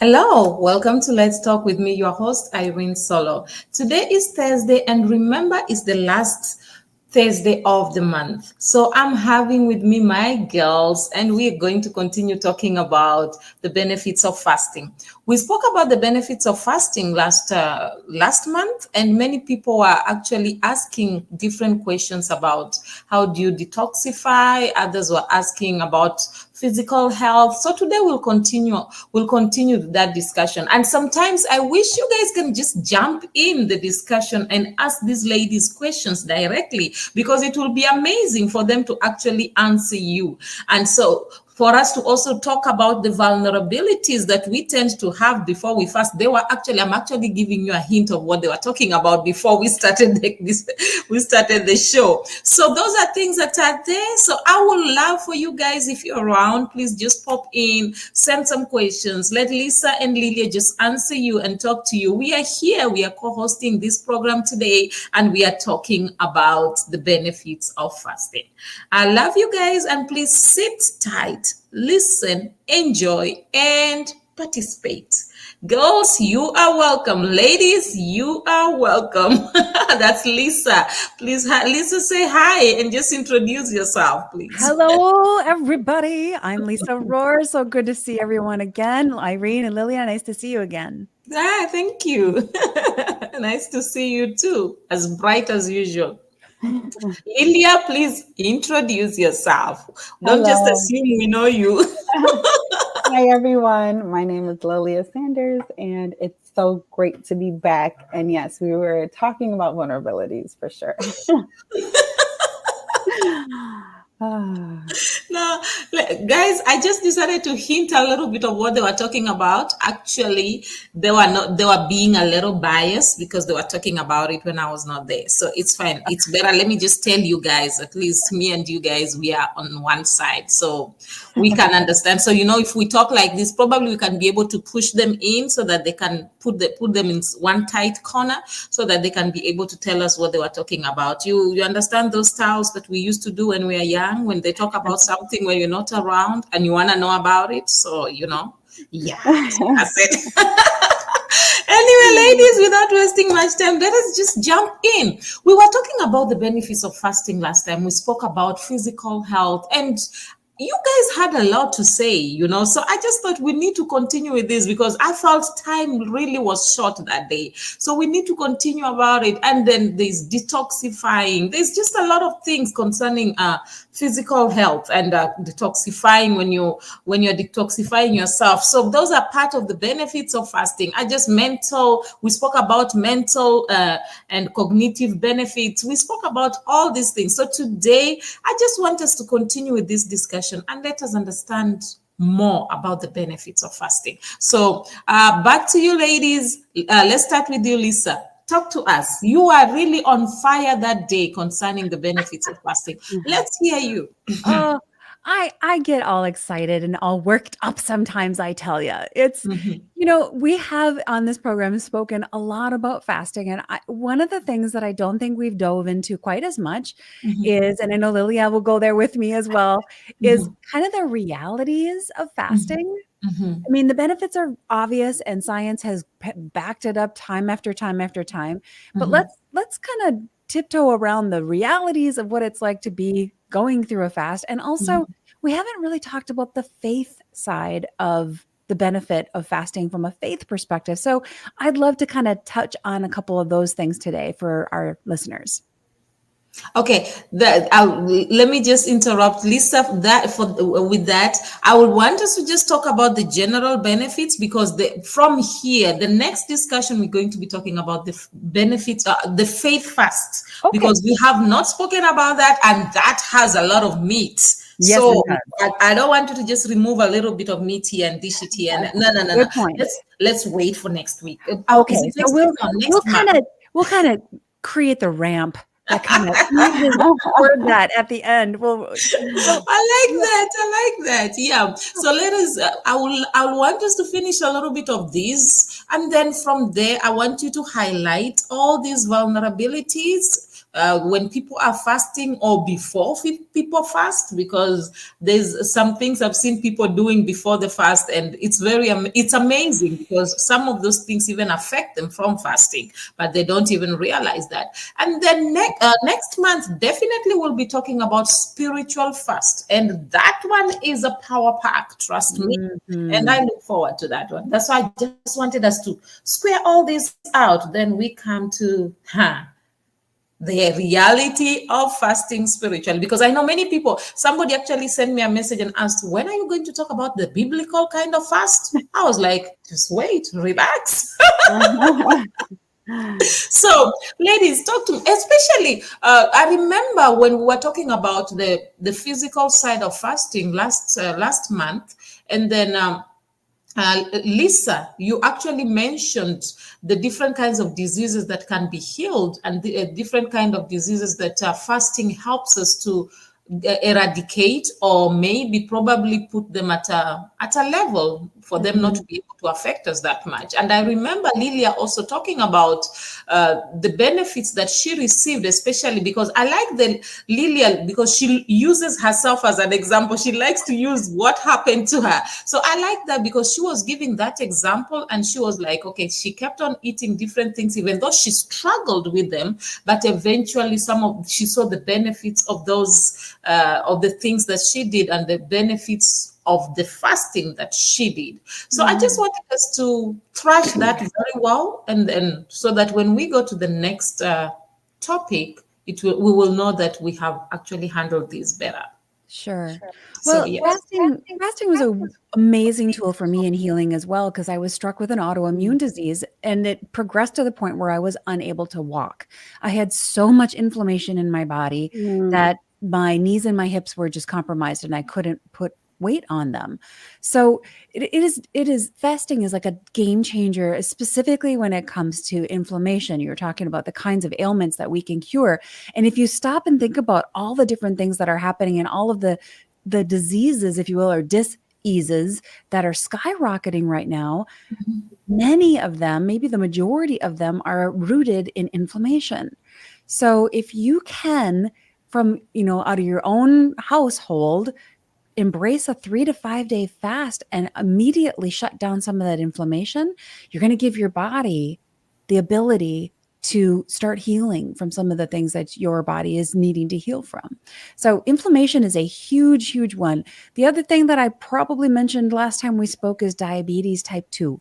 Hello, welcome to Let's Talk with me, your host, Irene Solo. Today is Thursday, and remember, it's the last Thursday of the month. So I'm having with me my girls, and we're going to continue talking about the benefits of fasting. We spoke about the benefits of fasting last month, and many people are actually asking different questions about how do you detoxify. Others were asking about physical health. So today we'll continue that discussion. And sometimes I wish you guys can just jump in the discussion and ask these ladies questions directly, because it will be amazing for them to actually answer you. And so for us to also talk about the vulnerabilities that we tend to have before we fast. I'm actually giving you a hint of what they were talking about before we started the show. So those are things that are there. So I would love for you guys, if you're around, please just pop in, send some questions. Let Lisa and Lilia just answer you and talk to you. We are here. We are co-hosting this program today, and we are talking about the benefits of fasting. I love you guys, and please sit tight, listen, enjoy, and participate. Girls, you are welcome. Ladies, you are welcome. That's Lisa. Please, Lisa, say hi and just introduce yourself, please. Hello, everybody. I'm Lisa Rohr. So good to see everyone again. Irene and Lilia, nice to see you again. Thank you. Nice to see you too. As bright as usual. Lilia, please introduce yourself. Don't just assume we know you. Hi, everyone. My name is Lilia Sanders, and it's so great to be back. And yes, we were talking about vulnerabilities for sure. No, guys, I just decided to hint a little bit of what they were talking about. Actually, they were being a little biased because they were talking about it when I was not there. So it's fine. It's better. Let me just tell you guys, at least me and you guys, we are on one side. So we can understand. So, if we talk like this, probably we can be able to push them in so that they can put them in one tight corner so that they can be able to tell us what they were talking about. You understand those styles that we used to do when we were young, when they talk about something when you're not around and you want to know about it. So, yeah, that's it. Anyway, ladies, without wasting much time, let us just jump in. We were talking about the benefits of fasting last time. We spoke about physical health, and you guys had a lot to say, so I just thought we need to continue with this because I felt time really was short that day. So we need to continue about it. And then there's detoxifying. There's just a lot of things concerning physical health and detoxifying when you're detoxifying yourself. So those are part of the benefits of fasting. We spoke about mental and cognitive benefits. We spoke about all these things. So today, I just want us to continue with this discussion and let us understand more about the benefits of fasting. So back to you, ladies. Let's start with you, Lisa. Talk to us. You are really on fire that day concerning the benefits of fasting. Let's hear you. I get all excited and all worked up sometimes, I tell you. It's, we have on this program spoken a lot about fasting. And one of the things that I don't think we've dove into quite as much is, and I know Lilia will go there with me as well, is kind of the realities of fasting. I mean, the benefits are obvious and science has backed it up time after time after time. But let's kind of tiptoe around the realities of what it's like to be going through a fast. And also, we haven't really talked about the faith side of the benefit of fasting from a faith perspective. So I'd love to kind of touch on a couple of those things today for our listeners. Okay, let me just interrupt, Lisa. With that, I would want us to just talk about the general benefits because from here, the next discussion we're going to be talking about the benefits, the faith fast, because we have not spoken about that, and that has a lot of meat. Yes, so I don't want you to just remove a little bit of meat here and dish it here. No. Good point. Let's wait for next week. Okay, so we'll kind of create the ramp. That kind of word that at the end. Well, I like that. Yeah. So let us. I want us to finish a little bit of this, and then from there, I want you to highlight all these vulnerabilities when people are fasting or before people fast, because there's some things I've seen people doing before the fast, and it's amazing because some of those things even affect them from fasting, but they don't even realize that. And then next month, definitely we'll be talking about spiritual fast, and that one is a power pack, trust me. And I look forward to that one. That's why I just wanted us to square all this out. Then we come to the reality of fasting spiritually, because I know many people, somebody actually sent me a message and asked, when are you going to talk about the biblical kind of fast? I was like, just wait, relax. So ladies, talk to me, especially I remember when we were talking about the physical side of fasting last month, and then Lisa, you actually mentioned the different kinds of diseases that can be healed, and the different kind of diseases that fasting helps us to eradicate, or maybe probably put them at a level for them not to be able to affect us that much. And I remember Lilia also talking about the benefits that she received, especially because I like the Lilia, because she uses herself as an example. She likes to use what happened to her. So I like that, because she was giving that example, and she was like, okay, she kept on eating different things, even though she struggled with them, but eventually she saw the benefits of those of the things that she did, and the benefits of the fasting that she did. So I just wanted us to thrash that very well, and so that when we go to the next topic, we will know that we have actually handled this better. Sure. So Well, yes. fasting was an amazing tool for me in healing as well, because I was struck with an autoimmune disease, and it progressed to the point where I was unable to walk. I had so much inflammation in my body that my knees and my hips were just compromised, and I couldn't put weight on them. So it is fasting is like a game changer, specifically when it comes to inflammation. You're talking about the kinds of ailments that we can cure. And if you stop and think about all the different things that are happening, and all of the diseases, if you will, or diseases that are skyrocketing right now, many of them, maybe the majority of them, are rooted in inflammation. So if you can, from, out of your own household, embrace a 3 to 5 day fast and immediately shut down some of that inflammation, you're going to give your body the ability to start healing from some of the things that your body is needing to heal from. So inflammation is a huge, huge one. The other thing that I probably mentioned last time we spoke is diabetes type 2,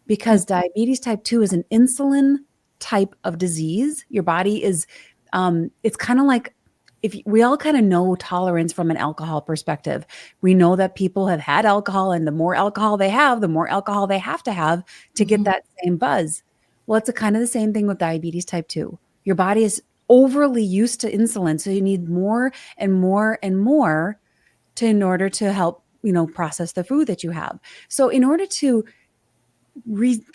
because diabetes type 2 is an insulin type of disease. Your body is, it's kind of like, if we all kind of know tolerance from an alcohol perspective. We know that people have had alcohol, and the more alcohol they have, the more alcohol they have to get that same buzz. Well, it's kind of the same thing with diabetes type 2. Your body is overly used to insulin, so you need more and more and more in order to help, process the food that you have. So in order to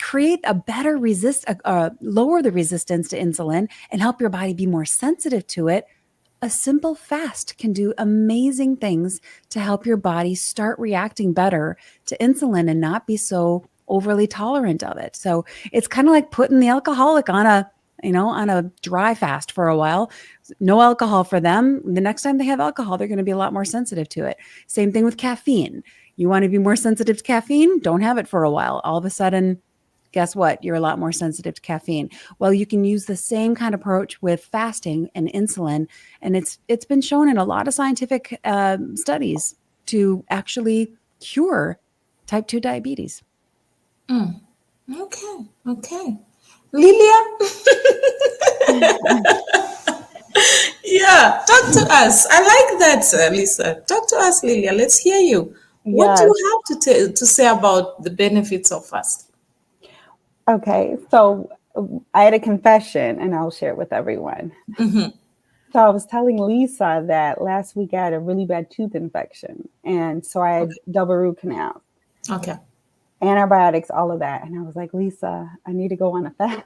create a better lower the resistance to insulin and help your body be more sensitive to it, a simple fast can do amazing things to help your body start reacting better to insulin and not be so overly tolerant of it. So it's kind of like putting the alcoholic on a dry fast for a while. No alcohol for them. The next time they have alcohol, they're going to be a lot more sensitive to it. Same thing with caffeine. You want to be more sensitive to caffeine? Don't have it for a while. All of a sudden, guess what? You're a lot more sensitive to caffeine. Well, you can use the same kind of approach with fasting and insulin, and it's been shown in a lot of scientific studies to actually cure type 2 diabetes. Okay. Lilia? Yeah, talk to us. I like that, Lisa. Talk to us, Lilia. Let's hear you. What do you have to say about the benefits of fasting? Okay, so I had a confession, and I'll share it with everyone. So I was telling Lisa that last week I had a really bad tooth infection, and so I had double root canal. Okay. Antibiotics, all of that. And I was like, Lisa, I need to go on a fast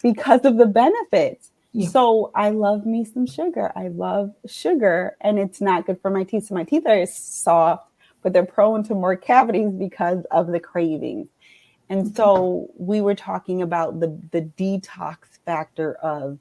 because of the benefits. Yeah. So I love me some sugar. I love sugar, and it's not good for my teeth. So my teeth are soft, but they're prone to more cavities because of the cravings. And so we were talking about the detox factor of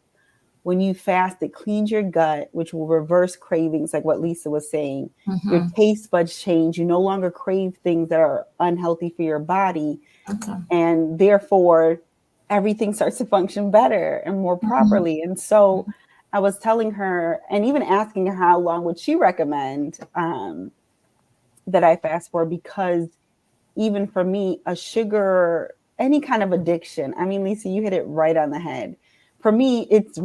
when you fast, it cleans your gut, which will reverse cravings, like what Lisa was saying. Your taste buds change. You no longer crave things that are unhealthy for your body. Okay. And therefore, everything starts to function better and more properly. And so I was telling her, and even asking her how long would she recommend that I fast for, because even for me, a sugar, any kind of addiction, I mean, Lisa, you hit it right on the head. For me, it's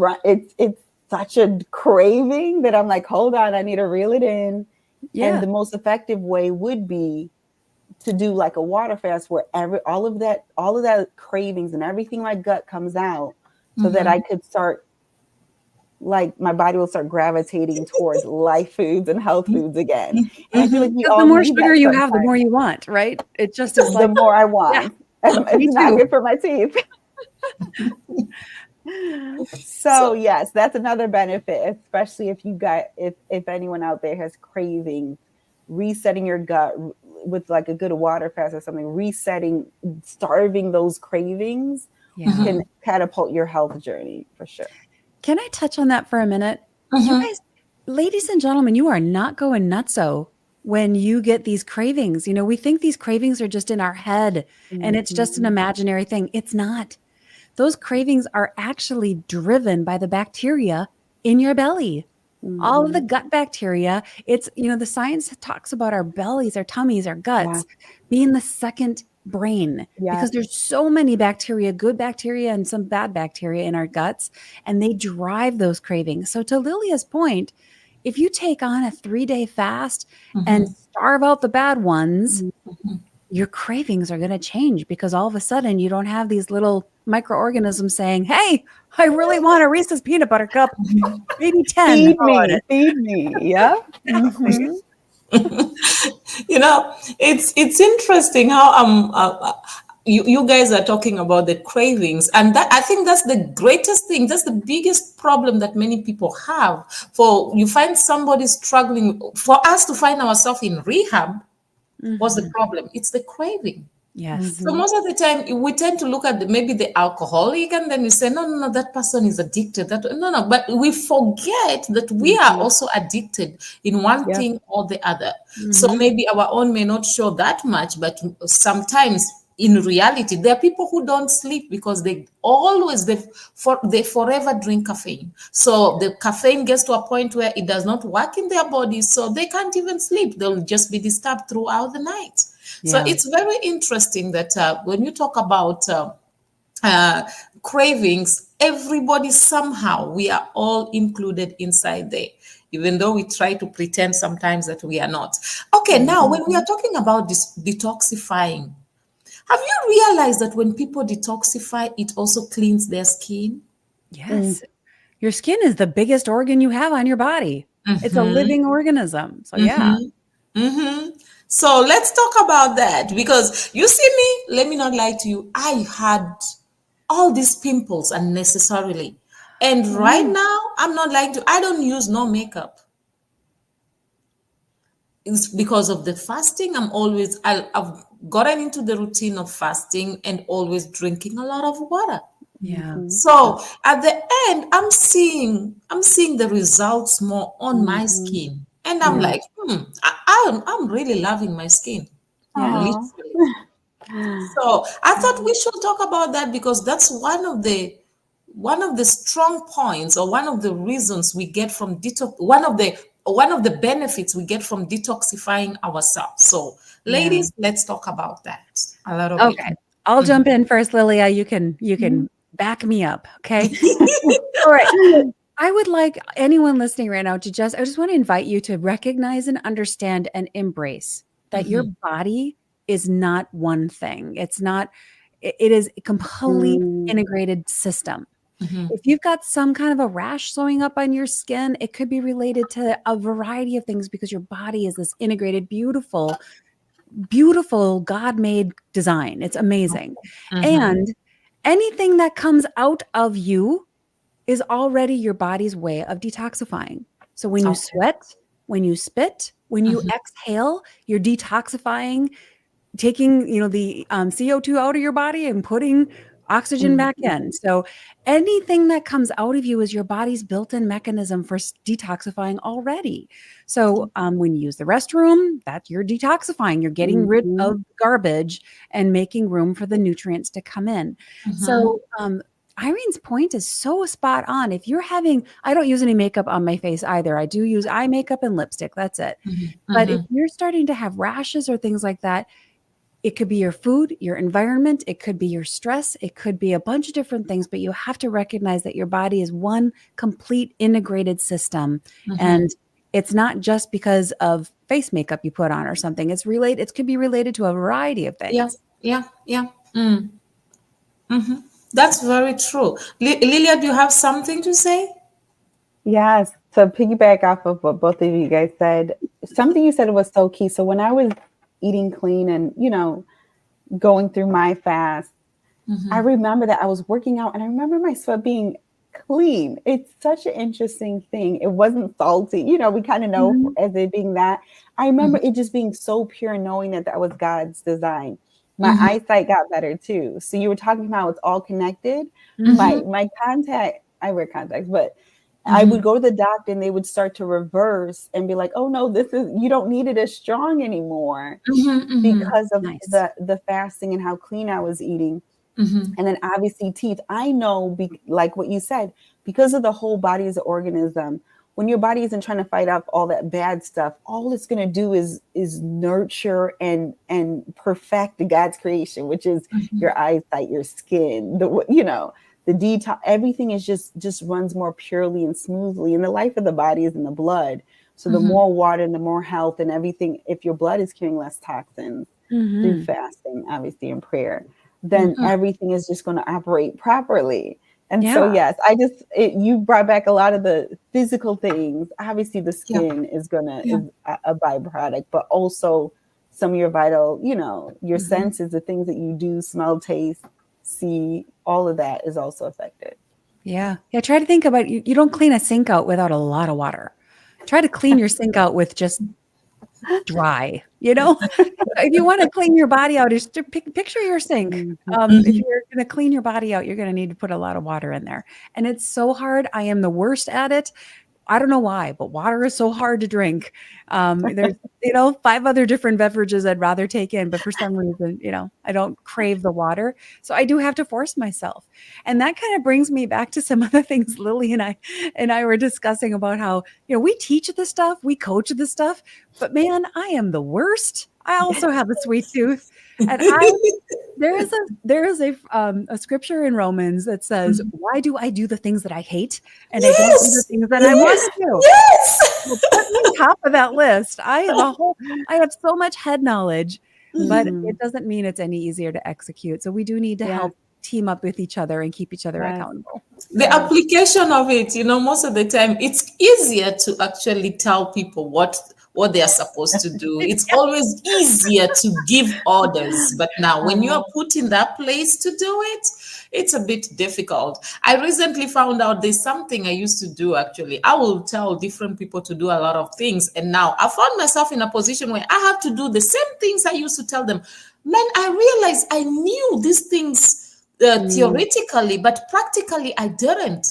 such a craving that I'm like, hold on, I need to reel it in. Yeah. And the most effective way would be to do like a water fast where all of that cravings and everything my gut comes out, so that I could start, like, my body will start gravitating towards life foods and health foods again. And I feel like we all the more need sugar that you have, the sometimes. more you want, right? It just is The like, more I want. me It's not too. good for my teeth. So yes, that's another benefit, especially if anyone out there has cravings, resetting your gut with like a good water fast or something, starving those cravings can catapult your health journey for sure. Can I touch on that for a minute? You guys, ladies and gentlemen, you are not going nutso when you get these cravings. You know, we think these cravings are just in our head and it's just an imaginary thing. It's not. Those cravings are actually driven by the bacteria in your belly. All of the gut bacteria. It's, the science talks about our bellies, our tummies, our guts being the second brain, because there's so many bacteria, good bacteria and some bad bacteria in our guts, and they drive those cravings. So to Lilia's point, if you take on a 3-day fast and starve out the bad ones, your cravings are going to change, because all of a sudden you don't have these little microorganisms saying, hey, I really want a Reese's peanut butter cup, maybe 10. Feed me. Yeah. It's interesting how you guys are talking about the cravings, and that, I think that's the greatest thing. That's the biggest problem that many people have. You find somebody struggling. For us to find ourselves in rehab, what's the problem? It's the craving. Yes. So most of the time we tend to look at maybe the alcoholic, and then we say, no, that person is addicted. No, but we forget that we are also addicted in one thing or the other. So maybe our own may not show that much, but sometimes in reality, there are people who don't sleep because they forever drink caffeine. So the caffeine gets to a point where it does not work in their bodies, so they can't even sleep. They'll just be disturbed throughout the night. So it's very interesting that when you talk about cravings, everybody somehow, we are all included inside there, even though we try to pretend sometimes that we are not. Okay, now when we are talking about this detoxifying, have you realized that when people detoxify, it also cleans their skin? Yes. Your skin is the biggest organ you have on your body. It's a living organism. So So let's talk about that, because you see me, let me not lie to you, I had all these pimples unnecessarily. And right now, I'm not lying to you, I don't use no makeup. It's because of the fasting. I've gotten into the routine of fasting and always drinking a lot of water. So at the end, I'm seeing the results more on my skin. And I'm like, I'm really loving my skin. Literally. So I thought we should talk about that, because that's one of the strong points, or one of the reasons we get from detox, one of the benefits we get from detoxifying ourselves. So ladies, let's talk about that a little bit. Okay. I'll jump in first, Lilia. You can back me up. Okay. All right. I would like anyone listening right now I just want to invite you to recognize and understand and embrace that your body is not one thing. It is a complete integrated system. If you've got some kind of a rash showing up on your skin, it could be related to a variety of things, because your body is this integrated, beautiful God-made design. It's amazing. And anything that comes out of you is already your body's way of detoxifying. So when you sweat, when you spit, when you exhale, you're detoxifying, taking the CO2 out of your body and putting oxygen back in. So anything that comes out of you is your body's built-in mechanism for detoxifying already. So when you use the restroom, that's you're detoxifying. You're getting rid of garbage and making room for the nutrients to come in. So Irene's point is so spot on. If you're having, I don't use any makeup on my face either. I do use eye makeup and lipstick. That's it. But if you're starting to have rashes or things like that, it could be your food, your environment. It could be your stress. It could be a bunch of different things, but you have to recognize that your body is one complete integrated system. And it's not just because of face makeup you put on or something. It's related. It could be related to a variety of things. Yeah. That's very true. Lilia, do you have something to say? Yes. To piggyback off of what both of you guys said, something you said was so key. So when I was eating clean and, going through my fast, I remember that I was working out and I remember my sweat being clean. It's such an interesting thing. It wasn't salty. We kind of know as it being that. I remember it just being so pure, knowing that was God's design. My eyesight got better too. So you were talking about it's all connected. My contact, I wear contacts, but I would go to the doctor and they would start to reverse and be like, oh no, you don't need it as strong anymore because of the fasting and how clean I was eating. And then obviously teeth. I know, like what you said, because of the whole body as an organism, when your body isn't trying to fight off all that bad stuff, all it's going to do is nurture and perfect God's creation, which is your eyesight, your skin, the detox, everything is just runs more purely and smoothly. And the life of the body is in the blood. So the more water and the more health and everything, if your blood is carrying less toxins through fasting, obviously in prayer, then everything is just going to operate properly. And so, yes, you brought back a lot of the physical things. Obviously the skin is a byproduct, but also some of your vital, your senses, the things that you do, smell, taste, see, all of that is also affected. Yeah. Try to think about you don't clean a sink out without a lot of water. Try to clean your sink out with just dry, if you want to clean your body out, just picture your sink. If you're going to clean your body out, you're going to need to put a lot of water in there. And it's so hard. I am the worst at it. I don't know why, but water is so hard to drink. There's, 5 other different beverages I'd rather take in, but for some reason, I don't crave the water. So I do have to force myself. And that kind of brings me back to some other things Lily and I were discussing about how, we teach this stuff, we coach this stuff, but man, I am the worst. I also have a sweet tooth. And there is a scripture in Romans that says, why do I do the things that I hate? And I don't do the things that I want to do. Yes. Well, put me on top of that list. I have so much head knowledge, but it doesn't mean it's any easier to execute. So we do need to help team up with each other and keep each other accountable. The application of it, most of the time, it's easier to actually tell people what they are supposed to do. It's always easier to give orders. But now when you are put in that place to do it, it's a bit difficult. I recently found out there's something I used to do, actually. I will tell different people to do a lot of things. And now I found myself in a position where I have to do the same things I used to tell them. Man, I realized I knew these things theoretically, but practically I didn't.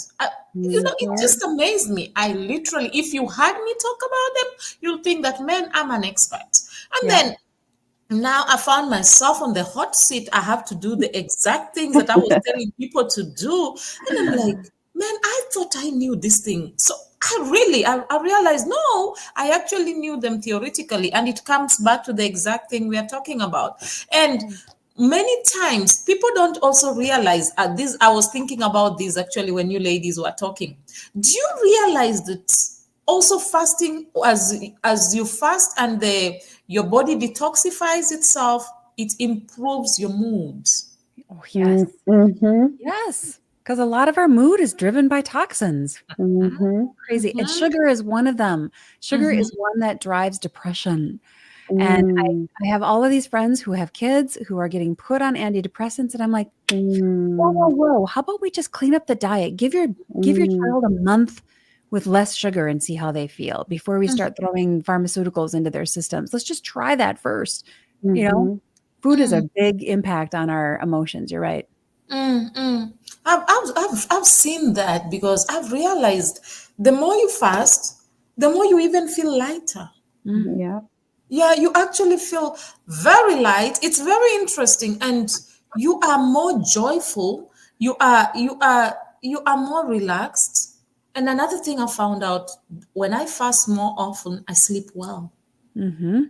It just amazed me. I literally, if you had me talk about them, you'll think that, man, I'm an expert. And then now I found myself on the hot seat. I have to do the exact things that I was telling people to do. And I'm like, man, I thought I knew this thing. So I realized, no, I actually knew them theoretically. And it comes back to the exact thing we are talking about. And many times people don't also realize this. I was thinking about this actually when you ladies were talking. Do you realize that also fasting, as you fast and your body detoxifies itself, it improves your mood? Oh, yes. Yes. Because a lot of our mood is driven by toxins. Crazy. And sugar is one of them. Sugar is one that drives depression. And I have all of these friends who have kids who are getting put on antidepressants. And I'm like, whoa. How about we just clean up the diet? Give your child a month with less sugar and see how they feel before we start throwing pharmaceuticals into their systems. Let's just try that first. Food is a big impact on our emotions. You're right. Mm. I've seen that because I've realized the more you fast, the more you even feel lighter. Yeah. Yeah, you actually feel very light. It's very interesting, and you are more joyful. You are more relaxed. And another thing I found out, when I fast more often, I sleep well, Mm-hmm.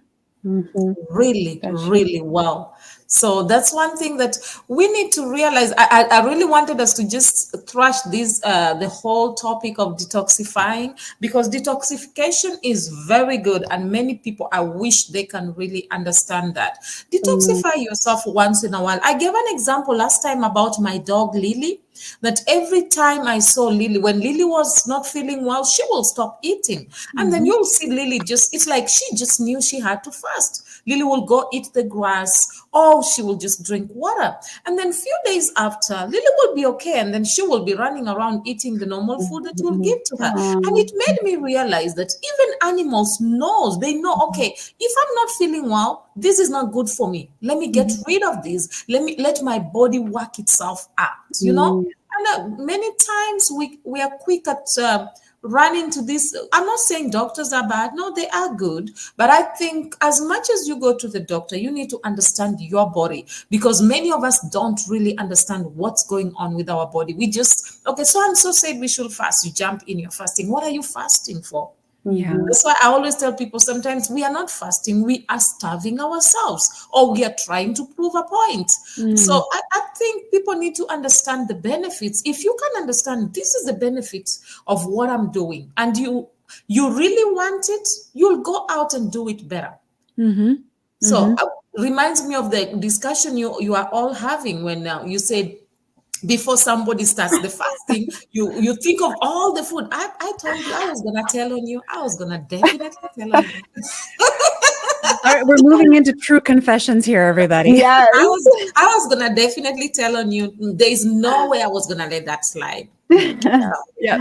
Mm-hmm. really, That's true. really well. So that's one thing that we need to realize. I really wanted us to just thrash this the whole topic of detoxifying, because detoxification is very good, and many people, I wish they can really understand that. Mm-hmm. Detoxify yourself once in a while. I gave an example last time about my dog Lily, that every time I saw Lily, when Lily was not feeling well, she will stop eating. And then Mm-hmm. you'll see Lily just, it's like she just knew she had to fast. Lily will go eat the grass, or she will just drink water. And then few days after, Lily will be okay. And then she will be running around eating the normal food that you'll Mm-hmm. give to her. And it made me realize that even animals knows, they know, okay, if I'm not feeling well, this is not good for me. Let me get rid of this. Let my body work itself out. Mm-hmm. And many times we are quick at running to this. I'm not saying doctors are bad. No, they are good. But I think as much as you go to the doctor, you need to understand your body, because many of us don't really understand what's going on with our body. We just, okay, so and so said we should fast. You jump in, you're fasting. What are you fasting for? Yeah. That's why I always tell people, sometimes we are not fasting, we are starving ourselves, or we are trying to prove a point. So Mm. I think people need to understand the benefits. If you can understand this is the benefits of what I'm doing, and you really want it, you'll go out and do it better. Mm-hmm. Mm-hmm. So reminds me of the discussion you are all having when you said, before somebody starts the fasting, you think of all the food. I told you I was gonna tell on you. I was gonna definitely tell on you. All right, we're moving into true confessions here, everybody. Yes. I was gonna definitely tell on you. There is no way I was gonna let that slide. Yep.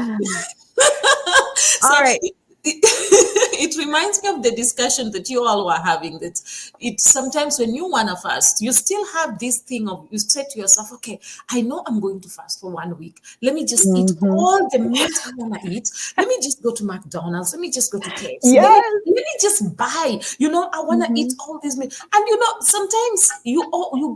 So All right. it reminds me of the discussion that you all were having, that it sometimes when you want to fast, you still have this thing of, you say to yourself, okay, I know I'm going to fast for 1 week. Let me just eat Mm-hmm. all the meat I want to eat. Let me just go to McDonald's. Let me just go to KFC. Let me, Yes. let me just buy, I want to eat Mm-hmm. all these meat. And sometimes you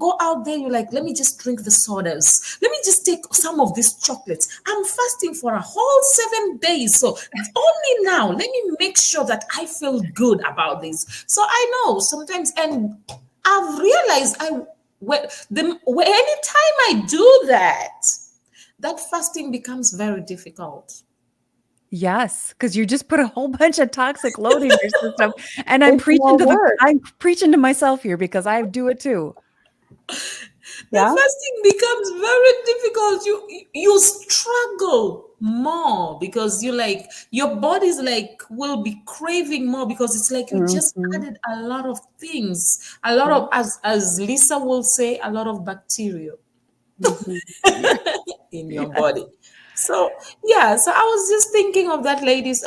go out there, you're like, let me just drink the sodas. Let me just take some of these chocolates. I'm fasting for a whole 7 days. So only now, let me make sure that I feel good about this. So I know sometimes, and I've realized anytime I do that, that fasting becomes very difficult. Yes, because you just put a whole bunch of toxic load in your system. And I'm It's more work. I'm preaching to myself here because I do it too. The Yeah. fasting becomes very difficult. You struggle more, because you like, your body's like will be craving more, because it's like you just Mm-hmm. added a lot of things, a lot Yeah. of, as Lisa will say, a lot of bacteria Mm-hmm. Yeah. in your body. So yeah, so I was just thinking of that, ladies.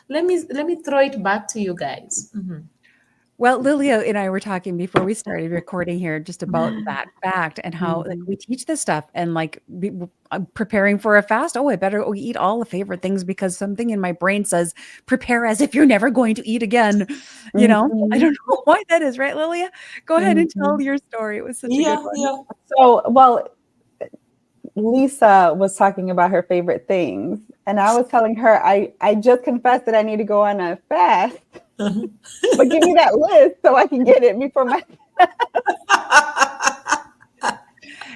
Let me throw it back to you guys. Mhm. Well, Lilia and I were talking before we started recording here just about that fact and how like Mm-hmm. we teach this stuff and like I'm preparing for a fast. Oh, I better eat all the favorite things because something in my brain says prepare as if you're never going to eat again. You know, I Mm-hmm. don't know why that is, right, Lilia? Go ahead and Mm-hmm. tell your story. It was such a good Yeah, one. yeah. So, well, Lisa was talking about her favorite things, and I was telling her I just confessed that I need to go on a fast, but give me that list so I can get it before my.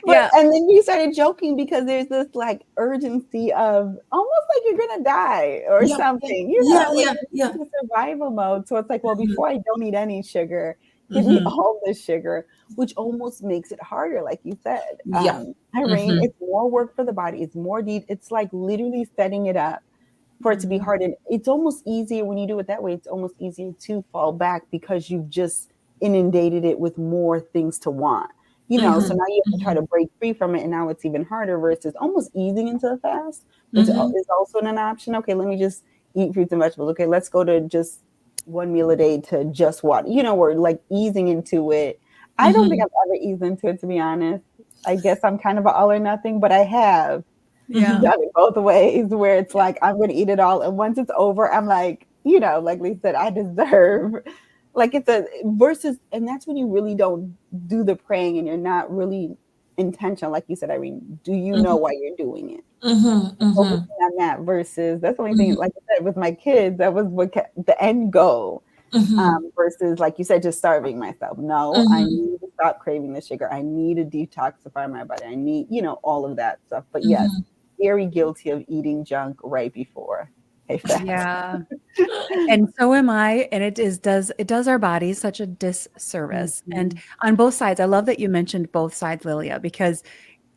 But Yeah. and then you started joking because there's this like urgency of almost like you're gonna die or Yeah, something, yeah, like yeah, yeah. the survival mode. So it's like, well, Mhm, before I don't eat any sugar, give me mhm. all the sugar, which almost makes it harder, like you said. Yeah. Irene, Mhm, it's more work for the body, it's more deep, it's like literally setting it up for it to be mhm, hard. And it's almost easier when you do it that way, it's almost easier to fall back because you've just inundated it with more things to want. So mhm, now you have to try mhm, to break free from it, and now it's even harder versus almost easing into the fast, which mhm, is also an option. Okay, let me just eat fruits and vegetables. Okay, let's go to just one meal a day to just water. We're like easing into it. I don't think mhm. I've ever eased into it, to be honest. I guess I'm kind of an all or nothing, but I have Yeah. done it both ways where it's like, I'm going to eat it all. And once it's over, I'm like, like Lisa said, I deserve, like it's a versus, and that's when you really don't do the praying and you're not really intentional. Like you said, Irene, do you know why you're doing it? Focusing on that versus that's the only thing, like I said, with my kids, that was what the end goal. Versus, like you said, just starving myself. No, I need to stop craving the sugar. I need to detoxify my body. I need, all of that stuff. But yes, very guilty of eating junk right before a fast. Yeah. And so am I. And it does our bodies such a disservice. And on both sides, I love that you mentioned both sides, Lilia, because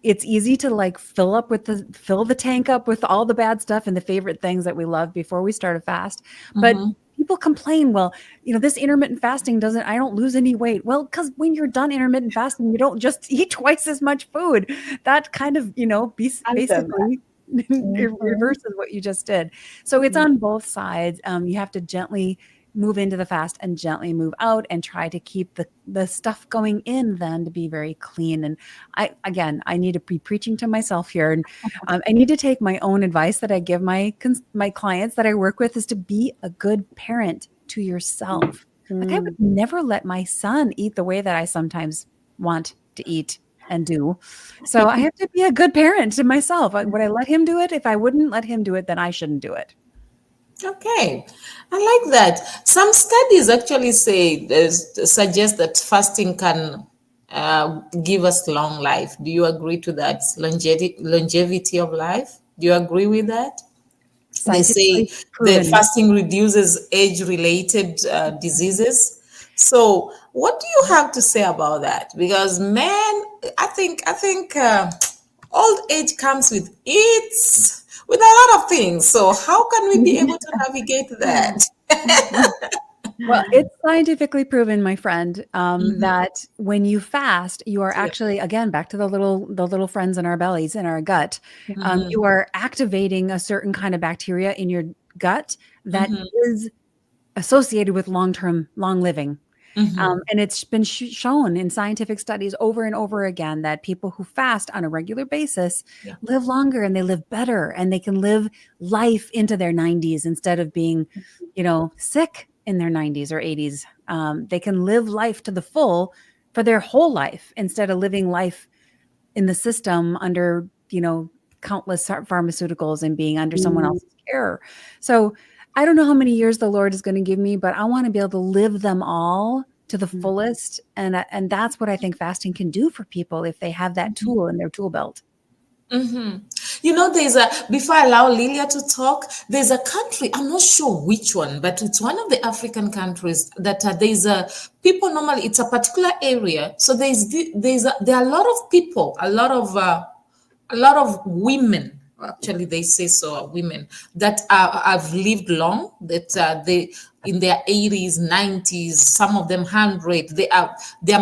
it's easy to like fill the tank up with all the bad stuff and the favorite things that we love before we start a fast. But people complain, well, this intermittent fasting I don't lose any weight. Well, because when you're done intermittent fasting, you don't just eat twice as much food. That kind of, basically it reverses what you just did. So it's on both sides. You have to gently move into the fast and gently move out and try to keep the stuff going in then to be very clean. And I need to be preaching to myself here. And I need to take my own advice that I give my clients that I work with is to be a good parent to yourself. Like I would never let my son eat the way that I sometimes want to eat and do. So I have to be a good parent to myself. Would I let him do it? If I wouldn't let him do it, then I shouldn't do it. Okay, I like that. Some studies actually suggest that fasting can give us long life. Do you agree to that? Longevity of life. Do you agree with that? They say that fasting reduces age-related diseases. So, what do you have to say about that? Because, man, I think old age comes with a lot of things. So, how can we be able to navigate that? Well, it's scientifically proven, my friend, that when you fast, you are actually, again, back to the little friends in our bellies, in our gut, you are activating a certain kind of bacteria in your gut that is associated with long living. And it's been shown in scientific studies over and over again that people who fast on a regular basis live longer and they live better and they can live life into their 90s instead of being, sick in their 90s or 80s. They can live life to the full for their whole life instead of living life in the system under, countless pharmaceuticals and being under someone else's care. So I don't know how many years the Lord is going to give me, but I want to be able to live them all to the fullest. And that's what I think fasting can do for people if they have that tool in their tool belt. Before I allow Lilia to talk, there's a country, I'm not sure which one, but it's one of the African countries that people normally, it's a particular area. So there are a lot of people, a lot of women, actually they say so, women that have lived long, that they in their 80s, 90s, some of them 100. There are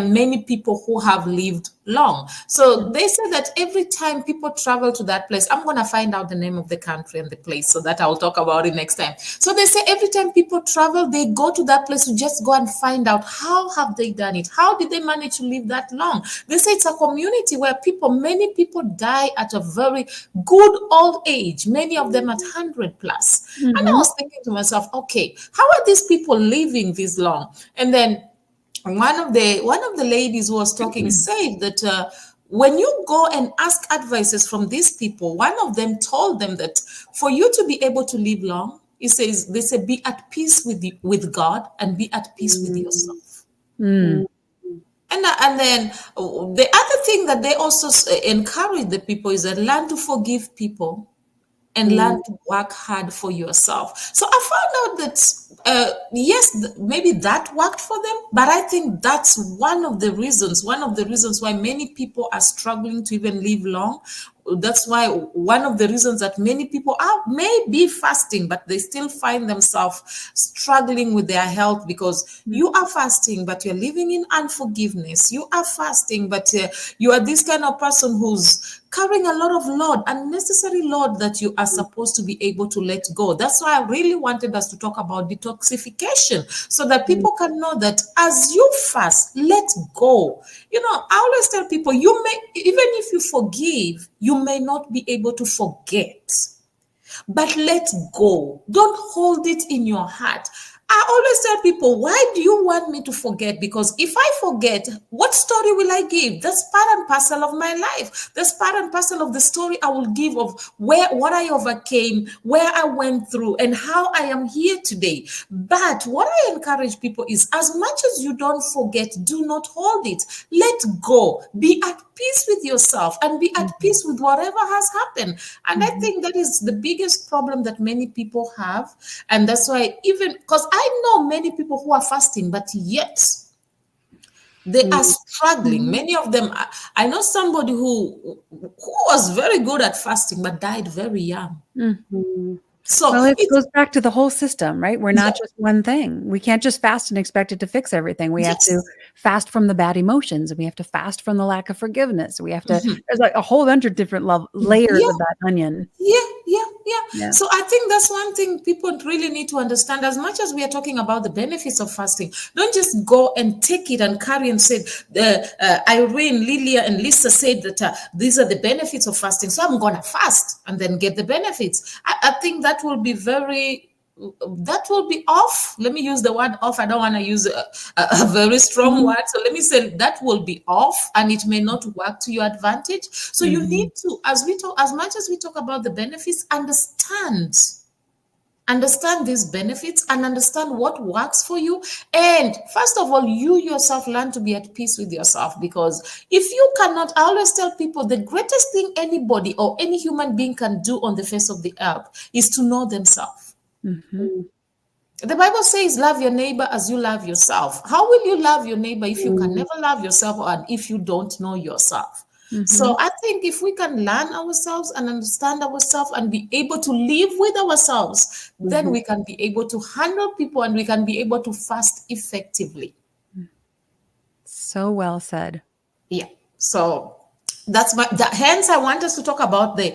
many people who have lived long. So they say that every time people travel to that place, I'm going to find out the name of the country and the place so that I'll talk about it next time. So they say every time people travel, they go to that place to just go and find out how have they done it? How did they manage to live that long? They say it's a community where many people die at a very good old age, many of them at 100 plus. And I was thinking to myself, okay, how are these people living this long? And then one of the ladies who was talking said that when you go and ask advices from these people, one of them told them that for you to be able to live long, they say be at peace with God and be at peace with yourself. And then the other thing that they also encourage the people is that learn to forgive people and learn to work hard for yourself. So I found out that, yes, maybe that worked for them, but I think that's one of the reasons why many people are struggling to even live long. That's why one of the reasons that many people may be fasting, but they still find themselves struggling with their health because you are fasting, but you're living in unforgiveness. You are fasting, but you are this kind of person who's carrying a lot of load, unnecessary load that you are supposed to be able to let go. That's why I really wanted us to talk about detoxification, so that people can know that as you fast, let go. I always tell people, you may, even if you forgive, you may not be able to forget. But let go. Don't hold it in your heart. I always tell people, why do you want me to forget? Because if I forget, what story will I give? That's part and parcel of my life. That's part and parcel of the story I will give of what I overcame, where I went through, and how I am here today. But what I encourage people is, as much as you don't forget, do not hold it. Let go. Be at peace with yourself and be at peace with whatever has happened. And I think that is the biggest problem that many people have. And that's why, even because I know many people who are fasting, but yet they are struggling. Many of them, I know somebody who was very good at fasting, but died very young. So well, it goes back to the whole system, right? We're not just one thing. We can't just fast and expect it to fix everything. We have to fast from the bad emotions, and we have to fast from the lack of forgiveness. We have to, there's like a whole bunch of different layers of that onion. Yeah. So I think that's one thing people really need to understand. As much as we are talking about the benefits of fasting, don't just go and take it and carry and say, Irene, Lilia, and Lisa said that these are the benefits of fasting, so I'm going to fast and then get the benefits. I think that will be off. Let me use the word off. I don't want to use a very strong word. So let me say that will be off, and it may not work to your advantage. So you need to, as much as we talk about the benefits, understand these benefits and understand what works for you. And first of all, you yourself learn to be at peace with yourself, because if you cannot, I always tell people, the greatest thing anybody or any human being can do on the face of the earth is to know themselves. The Bible says, love your neighbor as you love yourself. How will you love your neighbor if you can never love yourself, and if you don't know yourself? So I think if we can learn ourselves and understand ourselves and be able to live with ourselves, then we can be able to handle people, and we can be able to fast effectively. So well said. Yeah. So hence I want us to talk about the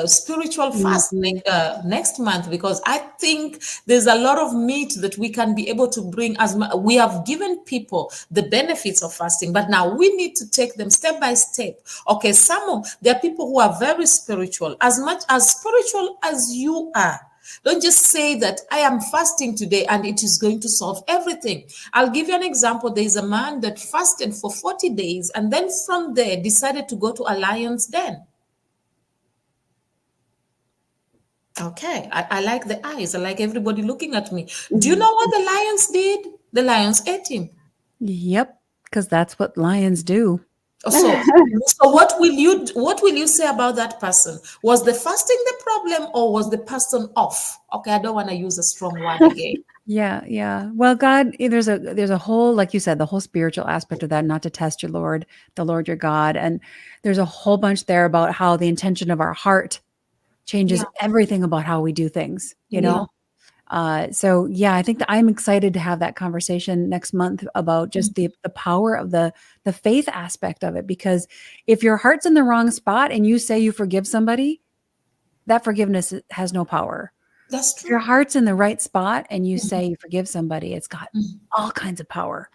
spiritual fast next month, because I think there's a lot of meat that we can be able to bring. We have given people the benefits of fasting, but now we need to take them step by step. Okay, there are people who are very spiritual, as much as spiritual as you are. Don't just say that I am fasting today and it is going to solve everything. I'll give you an example. There is a man that fasted for 40 days and then from there decided to go to a lion's den. Okay, I like the eyes. I like everybody looking at me. Do you know what the lions did? The lions ate him. Yep, because that's what lions do. So what will you say about that person? Was the fasting the problem, or was the person off? Okay, I don't want to use a strong word again. Yeah. Well, God, there's a whole, like you said, the whole spiritual aspect of that, not to test the Lord your God. And there's a whole bunch there about how the intention of our heart changes everything about how we do things, you know? So yeah, I think that I'm excited to have that conversation next month about just the power of the faith aspect of it, because if your heart's in the wrong spot and you say you forgive somebody, that forgiveness has no power. That's true. If your heart's in the right spot and you say you forgive somebody, it's got all kinds of power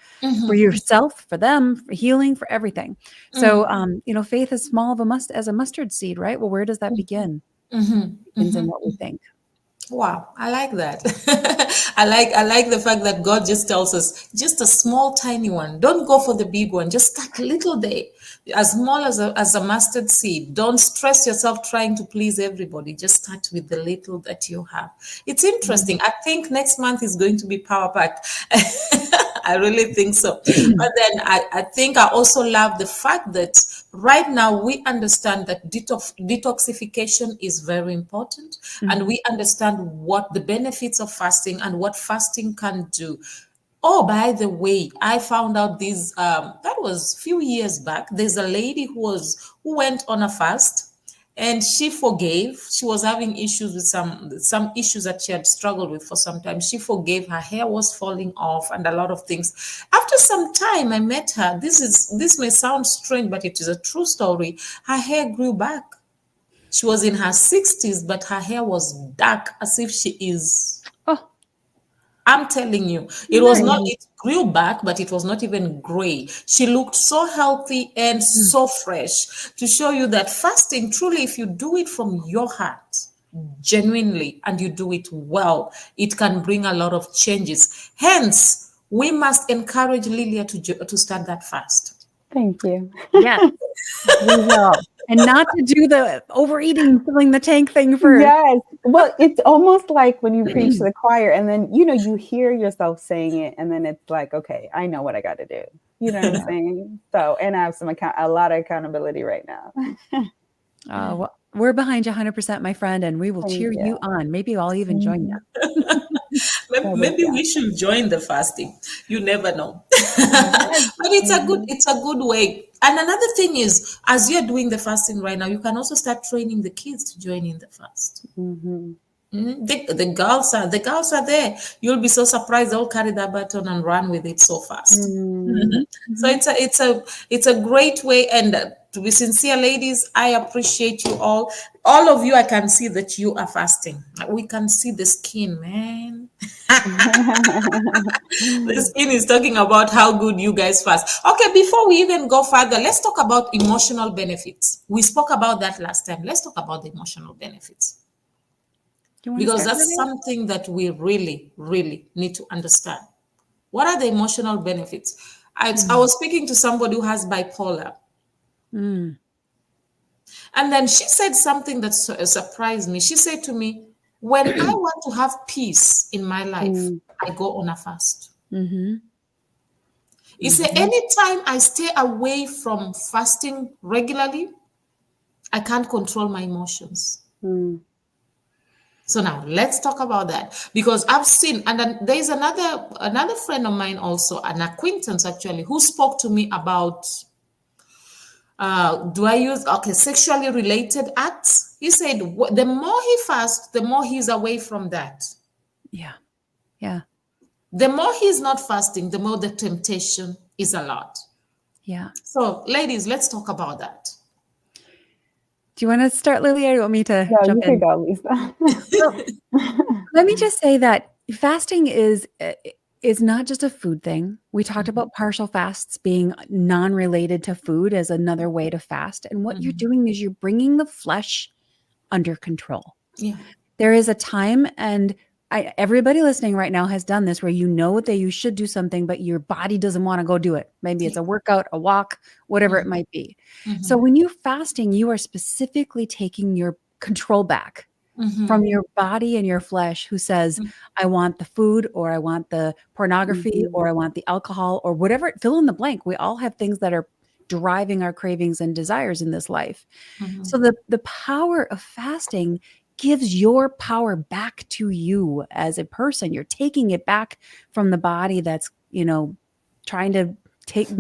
for yourself, for them, for healing, for everything. So, faith is small as a mustard seed, right? Well, where does that begin? It begins in what we think. Wow, I like that. I like the fact that God just tells us just a small, tiny one. Don't go for the big one. Just start little day, as small as a mustard seed. Don't stress yourself trying to please everybody. Just start with the little that you have. It's interesting. I think next month is going to be power packed. I really think so. But then I think I also love the fact that right now we understand that detoxification is very important, and we understand what the benefits of fasting and what fasting can do. Oh, by the way, I found out that was a few years back. There's a lady who went on a fast, and she forgave. She was having issues with some issues that she had struggled with for some time. She forgave. Her hair was falling off and a lot of things. After some time, I met her. This may sound strange, but it is a true story. Her hair grew back. She was in her 60s, but her hair was dark as if she is. Oh, I'm telling you, it was not, it grew back, but it was not even gray. She looked so healthy and so fresh, to show you that fasting, truly, if you do it from your heart, genuinely, and you do it well, it can bring a lot of changes. Hence, we must encourage Lilia to start that fast. Thank you. yes, we will. And not to do the overeating, filling the tank thing first. Yes. Well, it's almost like when you preach to the choir and then, you hear yourself saying it and then it's like, okay, I know what I got to do. You know what I'm saying? So, and I have a lot of accountability right now. Well, we're behind you 100%, my friend, and we will cheer you on. Maybe I'll even join you. Maybe we should join the fasting. You never know. But it's a good way. And another thing is, as you're doing the fasting right now, you can also start training the kids to join in the fast. The girls are there. You'll be so surprised. They'll carry that baton and run with it so fast. So it's a great way. And to be sincere, ladies, I appreciate you all. All of you, I can see that you are fasting. We can see the skin, man. The skin is talking about how good you guys fast. Okay, before we even go further, let's talk about emotional benefits. We spoke about that last time. Let's talk about the emotional benefits. Because that's something that we really, really need to understand. What are the emotional benefits? I was speaking to somebody who has bipolar. And then she said something that surprised me. She said to me, when I want to have peace in my life, I go on a fast. You say, anytime I stay away from fasting regularly, I can't control my emotions. So now let's talk about that, because I've seen, and then there's another friend of mine also, an acquaintance actually, who spoke to me about sexually related acts. He said the more he fasts, the more he's away from that. Yeah. The more he's not fasting, the more the temptation is a lot. Yeah. So ladies, let's talk about that. Do you want to start, Lilia, or do you want me to jump in? You can go, Lisa. Let me just say that fasting is not just a food thing. We talked about partial fasts being non-related to food as another way to fast. And what you're doing is you're bringing the flesh under control. Yeah. There is a time, and everybody listening right now has done this, where you know that you should do something, but your body doesn't want to go do it. Maybe it's a workout, a walk, whatever it might be. So when you're fasting, you are specifically taking your control back from your body and your flesh, who says, I want the food, or I want the pornography, or I want the alcohol, or whatever, fill in the blank. We all have things that are driving our cravings and desires in this life. So the power of fasting gives your power back to you as a person. You're taking it back from the body that's, trying to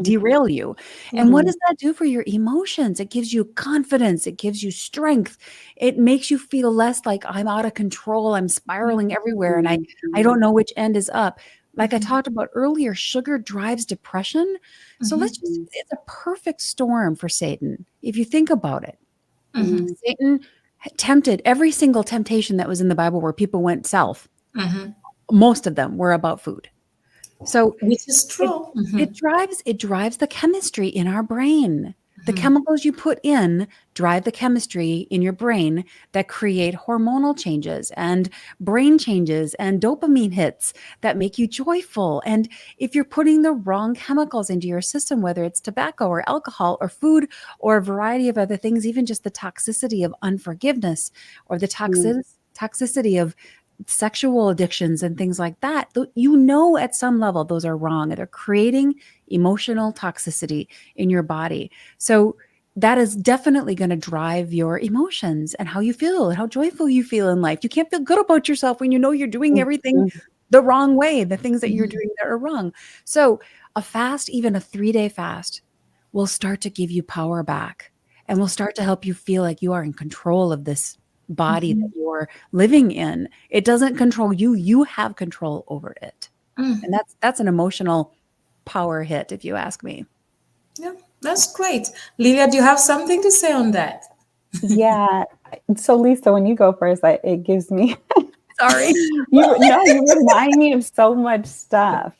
derail you. And what does that do for your emotions? It gives you confidence. It gives you strength. It makes you feel less like I'm out of control. I'm spiraling everywhere and I don't know which end is up. Like I talked about earlier, sugar drives depression. So it's a perfect storm for Satan, if you think about it. Satan tempted every single temptation that was in the Bible where people went south. Most of them were about food. So which is true. It drives the chemistry in our brain. The chemicals you put in drive the chemistry in your brain that create hormonal changes and brain changes and dopamine hits that make you joyful. And if you're putting the wrong chemicals into your system, whether it's tobacco or alcohol or food or a variety of other things, even just the toxicity of unforgiveness or the toxicity of sexual addictions and things like that, at some level those are wrong. They're creating emotional toxicity in your body. So that is definitely going to drive your emotions and how you feel and how joyful you feel in life. You can't feel good about yourself when you know you're doing everything the wrong way, the things that you're doing that are wrong. So a fast, even a 3-day fast, will start to give you power back. and will start to help you feel like you are in control of this body that you're living in. It doesn't control you. You have control over it. And that's an emotional power hit, if you ask me. Yeah, that's great. Lilia, do you have something to say on that? Yeah. So Lisa, when you go first, it gives me Sorry. you remind me of so much stuff.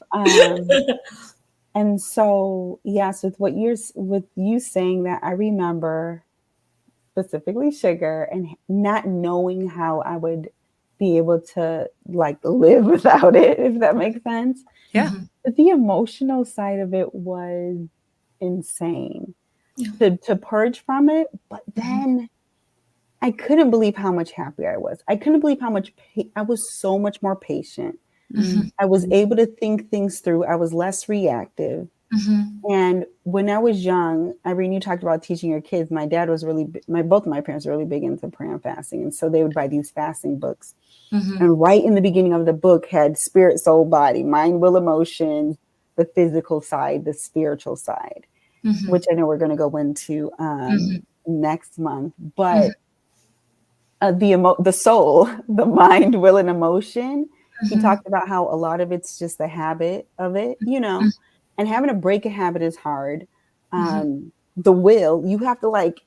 And so yes, with you saying that, I remember specifically sugar and not knowing how I would be able to like live without it, if that makes sense. Yeah. But the emotional side of it was insane to purge from it. But then I couldn't believe how much happier I was. I couldn't believe how much I was so much more patient. I was able to think things through. I was less reactive. And when I was young, Irene, you talked about teaching your kids. My dad was both of my parents were really big into prayer and fasting. And so they would buy these fasting books. And right in the beginning of the book had spirit, soul, body, mind, will, emotion, the physical side, the spiritual side, which I know we're going to go into next month. But the soul, the mind, will, and emotion, he talked about how a lot of it's just the habit of it, and having to break a habit is hard. The will, you have to like